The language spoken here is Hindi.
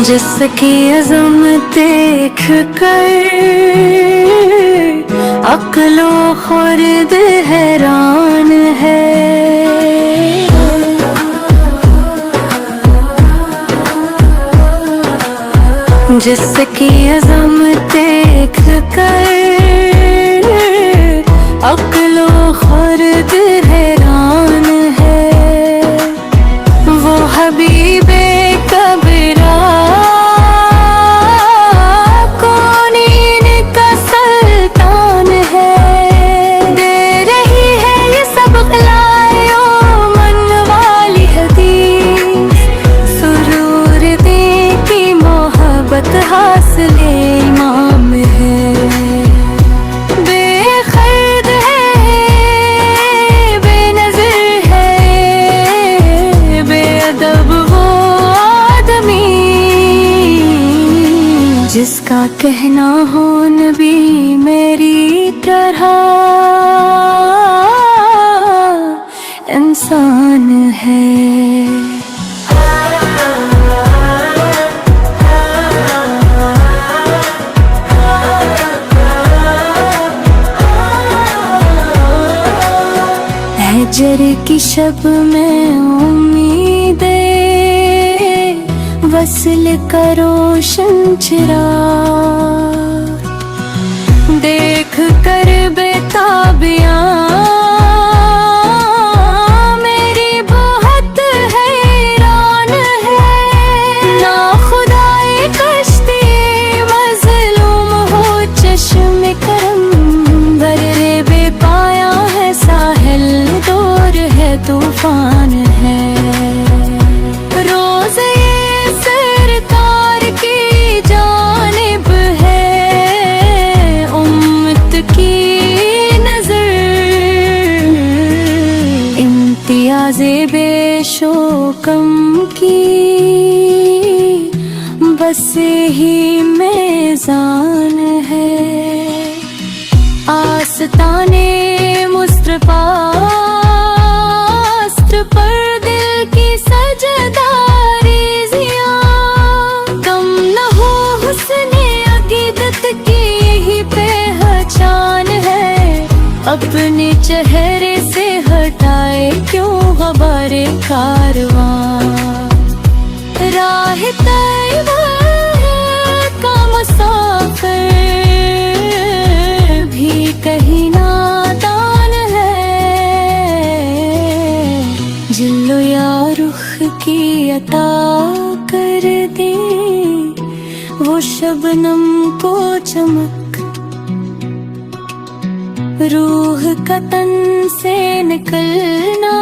जिसकी अज़म देख कर अक्लो खुर्द हैरान है। जिसकी अज़म देख कर अक्लो खुर्द हैरान है। वो हबीबे कबरा कौनीन का सुल्तान है। दे रही है ये सब खिलायो मन वाली हदीस। सुरूर दे की मोहब्बत हासिल इमाम है। बेखर्द है, बेनज़र है, बेअदब वो आदमी जिसका कहना हो नबी मेरी तरह इंसान है। हजर की शब में उम्मीदें वस्ल का रोशन चिराग देख कर बेताबियां मेरी बहुत हैरान है। ना खुदाए कश्ती मज़लूम हो चश्म करम बर्रे बेपाया है साहिल दूर है तूफान है। रोज़ ये सरकार की जानिब है उम्मत की नज़र। इम्तियाज़े बेशोकम की बस ही मेज़ान है। आस्ताने मुस्तफा पर दिल की सजदारी ज़िया कम न हो हुस्ने अकीदत की यही पहचान है। अपने चेहरे से हटाए क्यों ग़बारे कारवां। राह तैबा का मुसाफिर भी कहीं नादान है। जिल्लो या रुख की अता कर दे वो शबनम को चमक। रूह का तन से निकलना